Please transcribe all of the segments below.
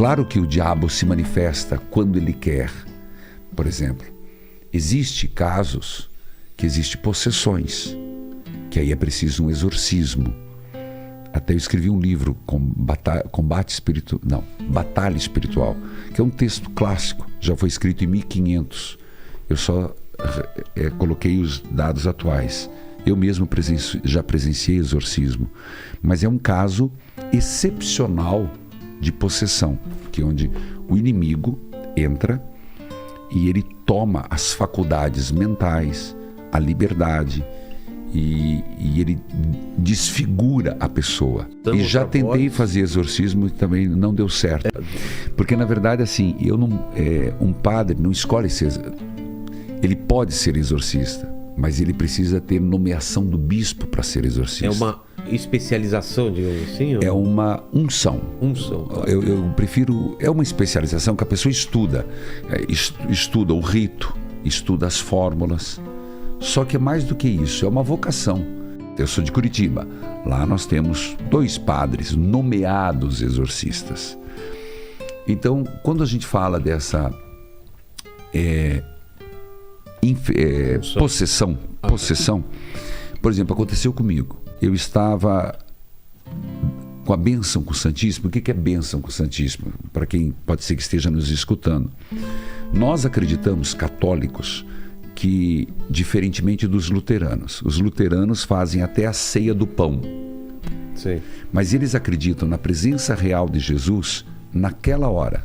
Claro que o diabo se manifesta quando ele quer. Por exemplo, existem casos que existem possessões, que aí é preciso um exorcismo. Até eu escrevi um livro, Batalha Espiritual, que é um texto clássico, já foi escrito em 1500. Eu só coloquei os dados atuais. Eu mesmo já presenciei exorcismo, mas é um caso excepcional de possessão, que é onde o inimigo entra e ele toma as faculdades mentais, a liberdade, e ele desfigura a pessoa. E já tentei fazer exorcismo e também não deu certo. Porque, na verdade, assim, um padre não escolhe ser... Ele pode ser exorcista, mas ele precisa ter nomeação do bispo para ser exorcista. É uma especialização, digamos assim? É uma unção. Eu prefiro... É uma especialização que a pessoa estuda. Estuda o rito, estuda as fórmulas. Só que é mais do que isso, é uma vocação. Eu sou de Curitiba. Lá nós temos 2 padres nomeados exorcistas. Então, quando a gente fala dessa possessão, por exemplo, aconteceu comigo. Eu estava com a bênção com o Santíssimo. O que é bênção com o Santíssimo? Para quem pode ser que esteja nos escutando. Nós acreditamos, católicos, que, diferentemente dos luteranos, os luteranos fazem até a ceia do pão. Sim. Mas eles acreditam na presença real de Jesus naquela hora.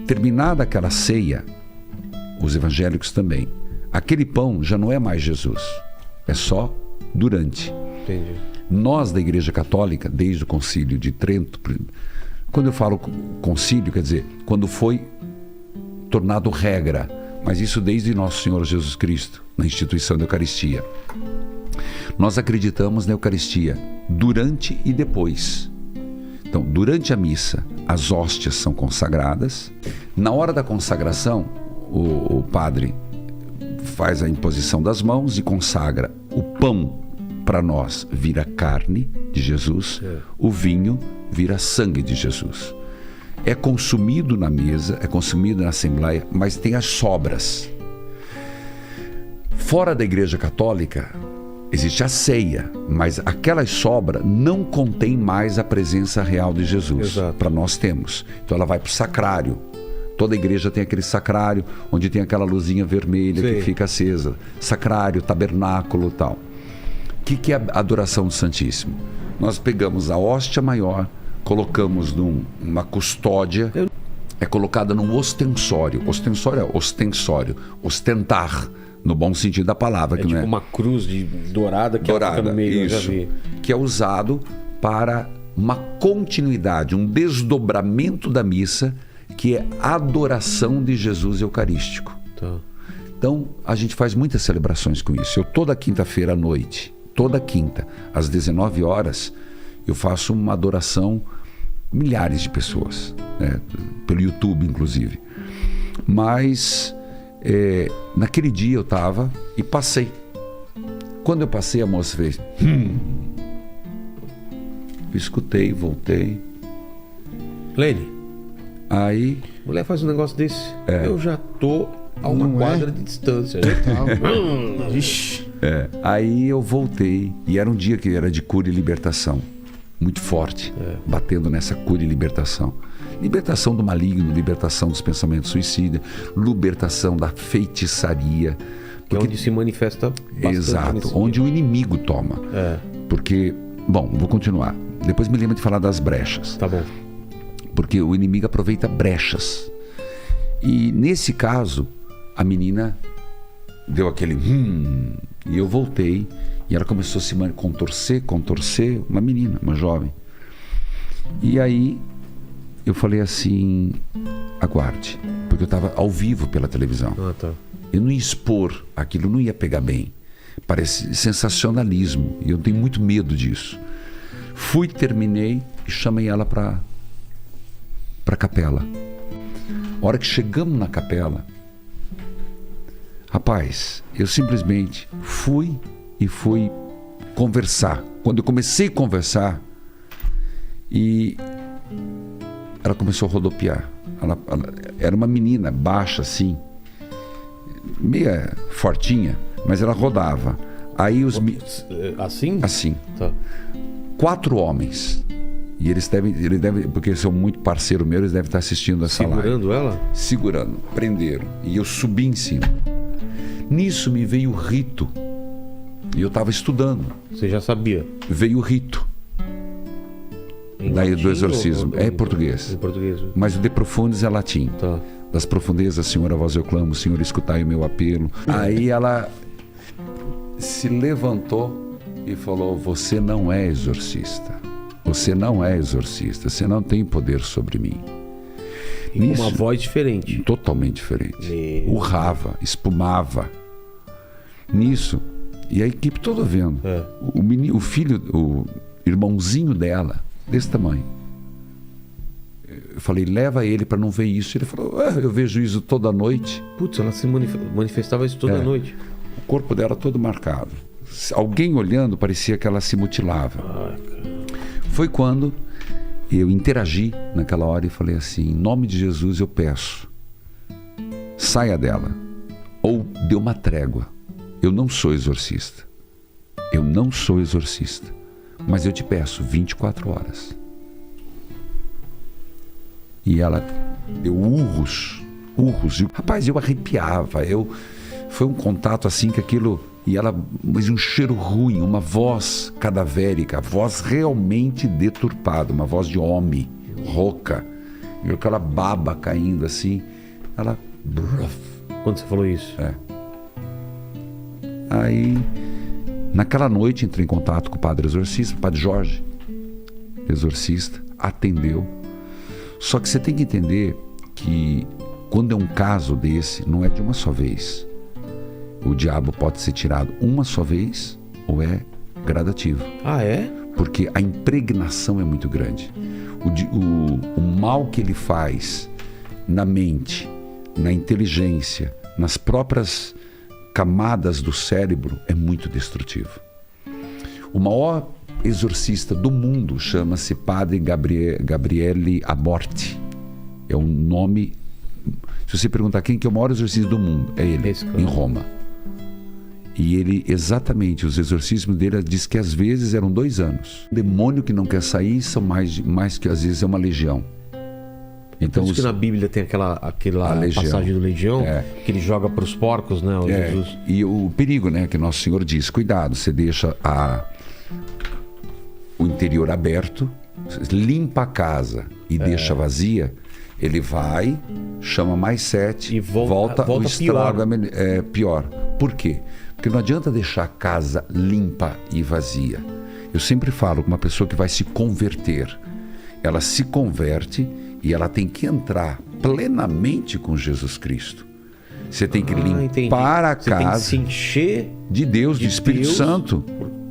Terminada aquela ceia, os evangélicos também, aquele pão já não é mais Jesus, é só durante. Entendi. Nós da Igreja Católica, desde o Concílio de Trento, quando eu falo concílio, quer dizer, quando foi tornado regra, mas isso desde Nosso Senhor Jesus Cristo, na instituição da Eucaristia. Nós acreditamos na Eucaristia durante e depois. Então, durante a missa, as hóstias são consagradas. Na hora da consagração, o padre faz a imposição das mãos e consagra o pão. Para nós, vira carne de Jesus, o vinho vira sangue de Jesus. É consumido na mesa, é consumido na Assembleia, mas tem as sobras. Fora da Igreja Católica, existe a ceia, mas aquelas sobras não contém mais a presença real de Jesus. Para nós temos. Então ela vai para o sacrário. Toda igreja tem aquele sacrário, onde tem aquela luzinha vermelha que fica acesa. Sacrário, tabernáculo e tal. O que é a adoração do Santíssimo? Nós pegamos a hóstia maior, colocamos numa custódia, é colocada num ostensório. Ostensório é ostensório, ostentar, no bom sentido da palavra. É que tipo não é... uma cruz dourada que ela fica no meio, isso, eu já vi. Que é usado para uma continuidade, um desdobramento da missa, que é a adoração de Jesus Eucarístico. Tá. Então, a gente faz muitas celebrações com isso. Eu, toda quinta-feira à noite, toda quinta, às 19 horas, eu faço uma adoração, milhares de pessoas, né? Pelo YouTube, inclusive. Mas, naquele dia eu estava e passei. Quando eu passei, a moça fez... Eu escutei, voltei. Lene, aí... mulher faz um negócio desse, eu já tô a uma quadra de distância. Aí eu voltei, e era um dia que era de cura e libertação. Muito forte, batendo nessa cura e libertação. Libertação do maligno, libertação dos pensamentos suicidas, libertação da feitiçaria. Que é onde se manifesta bastante. Exato, onde o inimigo toma. Porque, bom, vou continuar. Depois me lembro de falar das brechas. Tá bom. Porque o inimigo aproveita brechas. E nesse caso, a menina deu aquele e eu voltei, e ela começou a se contorcer, uma menina, uma jovem. E aí eu falei assim, aguarde, porque eu estava ao vivo pela televisão. Tá. Eu não ia expor aquilo, não ia pegar bem. Parece sensacionalismo, e eu tenho muito medo disso. Fui, terminei e chamei ela para a capela. A hora que chegamos na capela, rapaz, eu simplesmente fui conversar. Quando eu comecei a conversar, e ela começou a rodopiar. Ela era uma menina baixa assim, meia fortinha, mas ela rodava. Aí Assim? Assim. Tá. 4 homens. E eles devem, porque são muito parceiro meu, eles devem estar assistindo essa live. Segurando ela? Segurando, prenderam. E eu subi em cima. Nisso me veio o rito. E eu estava estudando. Você já sabia? Veio o rito. Daí do exorcismo. É português. Em português. Mas o de profundis é latim. Tá. Das profundezas, Senhor, a vós eu clamo, Senhor, escutai o meu apelo. Aí ela se levantou e falou: você não é exorcista. Você não é exorcista. Você não tem poder sobre mim. E com uma voz diferente. Totalmente diferente. Urrava, espumava. Nisso, e a equipe toda vendo. O filho, o irmãozinho dela, desse tamanho. Eu falei: leva ele para não ver isso. Ele falou: eu vejo isso toda noite. Putz, ela se manifestava isso toda noite. O corpo dela todo marcado. Alguém olhando, parecia que ela se mutilava. Foi quando eu interagi naquela hora e falei assim: em nome de Jesus eu peço, saia dela, ou dê uma trégua. Eu não sou exorcista. Eu não sou exorcista. Mas eu te peço 24 horas. E ela deu urros. E, rapaz, eu arrepiava. Foi um contato assim que aquilo... E ela, mas um cheiro ruim, uma voz cadavérica, a voz realmente deturpada, uma voz de homem, rouca, e aquela baba caindo assim. Ela... Quando você falou isso? Aí, naquela noite, entrei em contato com o padre exorcista, o padre Jorge, exorcista, atendeu. Só que você tem que entender que quando é um caso desse, não é de uma só vez. O diabo pode ser tirado uma só vez ou é gradativo. Ah, é? Porque a impregnação é muito grande. O mal que ele faz na mente, na inteligência, nas próprias camadas do cérebro é muito destrutivo. O maior exorcista do mundo chama-se Padre Gabriele Aborti. É um nome... Se você perguntar quem que é o maior exorcista do mundo, é ele, em Roma. E ele, exatamente, os exorcismos dele diz que às vezes eram 2 anos. O demônio que não quer sair são mais que às vezes é uma legião. Então, por isso que na Bíblia tem aquela passagem do legião, que ele joga para os porcos, né? Jesus. E o perigo, né? Que Nosso Senhor diz: cuidado, você deixa o interior aberto, limpa a casa e deixa vazia, ele vai, chama mais 7 e volta o estrago é pior. Por quê? Porque não adianta deixar a casa limpa e vazia. Eu sempre falo com uma pessoa que vai se converter. Ela se converte e ela tem que entrar plenamente com Jesus Cristo. Você tem que limpar a casa. Você tem que se encher de Deus, do Espírito Santo.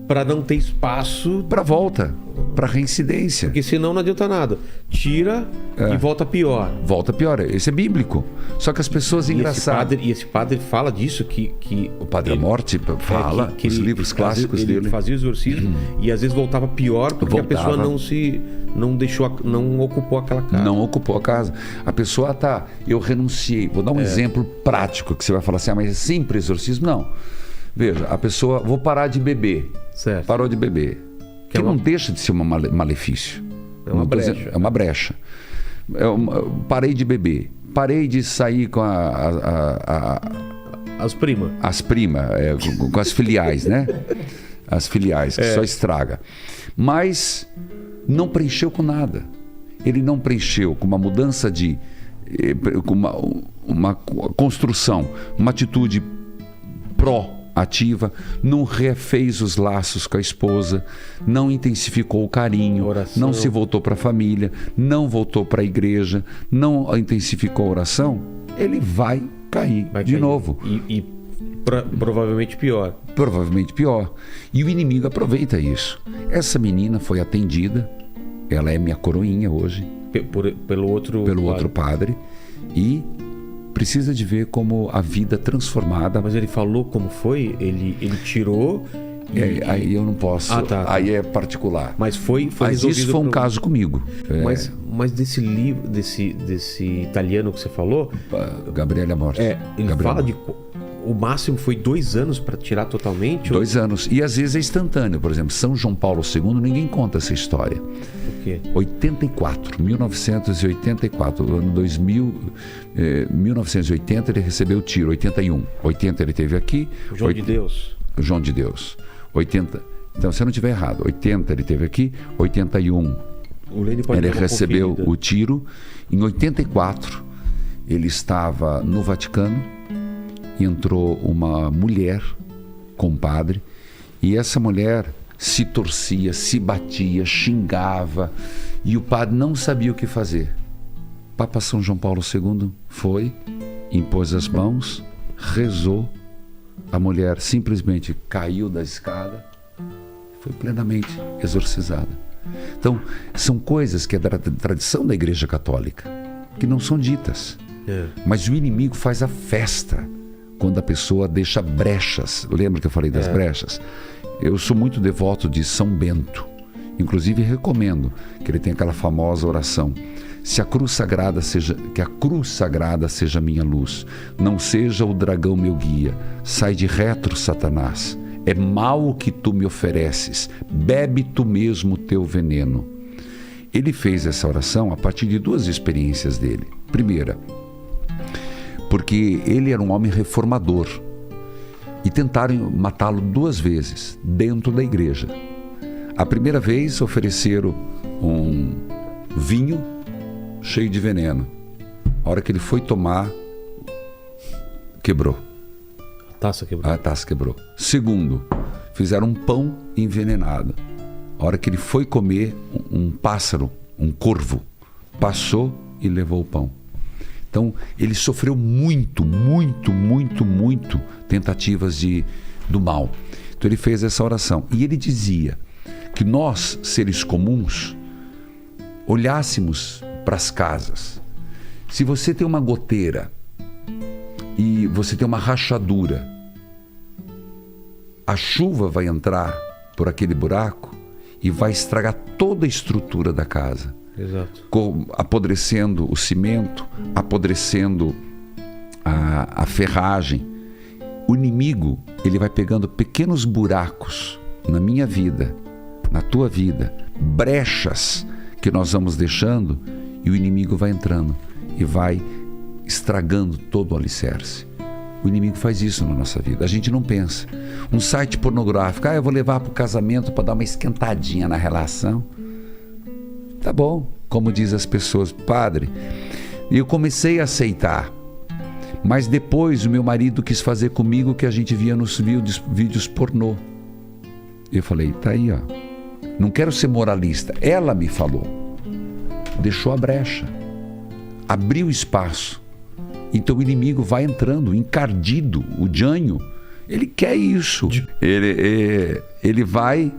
Para não ter espaço para volta, para reincidência. Porque senão não adianta nada. Tira e volta pior. Volta pior. Esse é bíblico. Só que as pessoas engraçadas. E esse padre fala disso que o Padre Morte fala que os livros clássicos dele. Ele fazia o exorcismo e às vezes voltava pior porque a pessoa não ocupou aquela casa. Não ocupou a casa. A pessoa eu renunciei. Vou dar um exemplo prático que você vai falar assim: mas é sempre exorcismo? Não. Veja, a pessoa, vou parar de beber. Certo. Parou de beber. Que não deixa de ser um malefício. É uma brecha. É uma brecha. Parei de beber. Parei de sair com as primas. As primas, com as filiais, né? As filiais, que só estraga. Mas não preencheu com nada. Ele não preencheu com uma mudança com uma construção, uma atitude ativa, não refez os laços com a esposa, não intensificou o carinho, não se voltou para a família, não voltou para a igreja, não intensificou a oração, ele vai cair de novo. E provavelmente pior. Provavelmente pior. E o inimigo aproveita isso. Essa menina foi atendida, ela é minha coroinha hoje, pelo outro padre, e precisa de ver como a vida transformada. Mas ele falou como foi? Ele tirou Aí eu não posso. Aí é particular. Mas foi Mas isso foi um caso comigo. Mas desse livro, desse italiano que você falou... Gabriele Amorti. Ele fala de... O máximo foi 2 anos para tirar totalmente? 2 anos. E às vezes é instantâneo. Por exemplo, São João Paulo II, ninguém conta essa história. O quê? 1984, ano 2000, 1980 ele recebeu o tiro, 81. 80 ele teve aqui. João de Deus. João de Deus. 80. Então, se eu não estiver errado, 80 ele teve aqui, 81 ele recebeu o tiro. Em 84 ele estava no Vaticano. Entrou uma mulher com o padre, e essa mulher se torcia, se batia, xingava, e o padre não sabia o que fazer. Papa São João Paulo II foi, impôs as mãos, rezou, a mulher simplesmente caiu da escada, foi plenamente exorcizada. Então, são coisas que é da tradição da Igreja Católica, que não são ditas, mas o inimigo faz a festa quando a pessoa deixa brechas. Lembra que eu falei das brechas? Eu sou muito devoto de São Bento. Inclusive recomendo que ele tenha aquela famosa oração: que a cruz sagrada seja minha luz, não seja o dragão meu guia, sai de retro, Satanás, é mal o que tu me ofereces, bebe tu mesmo o teu veneno. Ele fez essa oração a partir de 2 experiências dele. Primeira, porque ele era um homem reformador e tentaram matá-lo 2 vezes dentro da igreja. A primeira vez ofereceram um vinho cheio de veneno. A hora que ele foi tomar, quebrou. A taça quebrou. Segundo, fizeram um pão envenenado. A hora que ele foi comer, um pássaro, um corvo, passou e levou o pão. Então, ele sofreu muito tentativas do mal. Então, ele fez essa oração. E ele dizia que nós, seres comuns, olhássemos para as casas. Se você tem uma goteira e você tem uma rachadura, a chuva vai entrar por aquele buraco e vai estragar toda a estrutura da casa. Exato. Apodrecendo o cimento, apodrecendo a ferragem. O inimigo, ele vai pegando pequenos buracos na minha vida, na tua vida, brechas que nós vamos deixando, e o inimigo vai entrando e vai estragando todo o alicerce. O inimigo faz isso na nossa vida, a gente não pensa. Um site pornográfico, eu vou levar para o casamento para dar uma esquentadinha na relação. Tá bom, como diz as pessoas, padre, eu comecei a aceitar, mas depois o meu marido quis fazer comigo o que a gente via nos vídeos pornô. Eu falei, tá aí, ó. Não quero ser moralista. Ela me falou, deixou a brecha, abriu espaço. Então o inimigo vai entrando, encardido, o Jânio, ele quer isso. Ele vai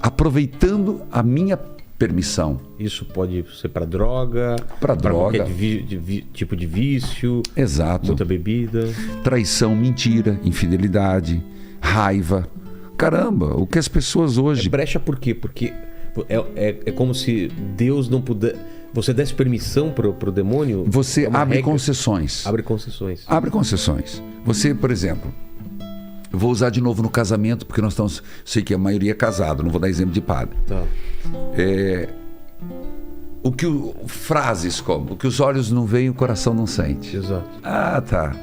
aproveitando a minha permissão. Isso pode ser para droga, para qualquer tipo de vício. Exato. Muita bebida. Traição, mentira, infidelidade, raiva. Caramba, o que as pessoas hoje... É brecha por quê? Porque é como se Deus não puder... Você desse permissão pro demônio... Você abre concessões. Abre concessões. Abre concessões. Você, por exemplo... Eu vou usar de novo no casamento, porque nós estamos... Sei que a maioria é casado, não vou dar exemplo de padre. Tá. Frases como: o que os olhos não veem, o coração não sente. Exato. Ah, tá.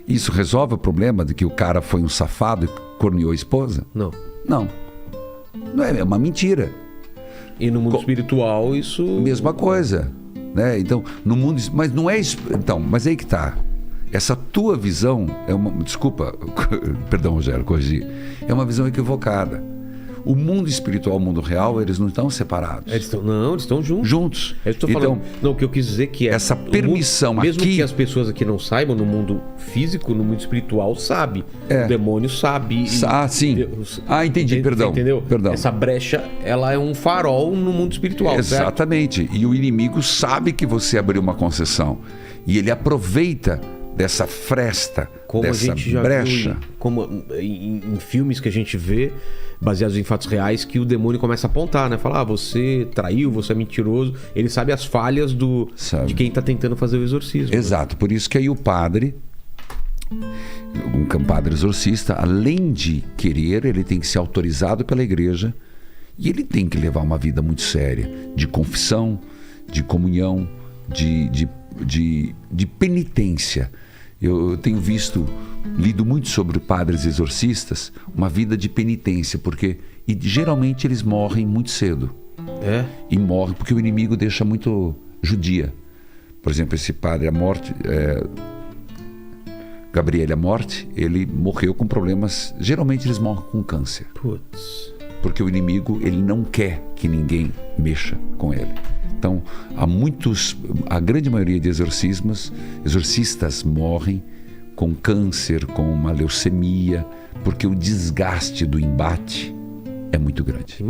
Isso resolve o problema de que o cara foi um safado e corneou a esposa? Não. Não. Não é uma mentira. E no mundo espiritual isso... Mesma coisa, né? Então, no mundo... Mas não é... Então, mas aí que tá. Essa tua visão é uma... Desculpa, perdão, Rogério, corrigi. É uma visão equivocada. O mundo espiritual e o mundo real, eles não estão separados. Eles estão juntos. Juntos. Eu estou falando... Não, o que eu quis dizer que é... Essa permissão mundo, mesmo aqui... que as pessoas aqui não saibam, no mundo físico, no mundo espiritual, sabe. O demônio sabe. Sim. Entendi, perdão. Entendeu? Perdão. Essa brecha, ela é um farol no mundo espiritual, exatamente. Certo? E o inimigo sabe que você abriu uma concessão. E ele aproveita dessa fresta, como dessa a gente já brecha. viu como em filmes que a gente vê, baseados em fatos reais, que o demônio começa a apontar, né? Falar, você traiu, você é mentiroso. Ele sabe as falhas de quem tá tentando fazer o exorcismo. Exato, por isso que aí o padre, um padre exorcista, além de querer, ele tem que ser autorizado pela igreja e ele tem que levar uma vida muito séria, de confissão, de comunhão, de penitência. Eu tenho lido muito sobre padres exorcistas, uma vida de penitência, porque geralmente eles morrem muito cedo. E morrem porque o inimigo deixa muito judia. Por exemplo, esse padre, Gabriele Amorte, ele morreu com problemas, geralmente eles morrem com câncer. Putz. Porque o inimigo, ele não quer que ninguém mexa com ele. Então, a grande maioria de exorcistas morrem com câncer, com uma leucemia, porque o desgaste do embate é muito grande.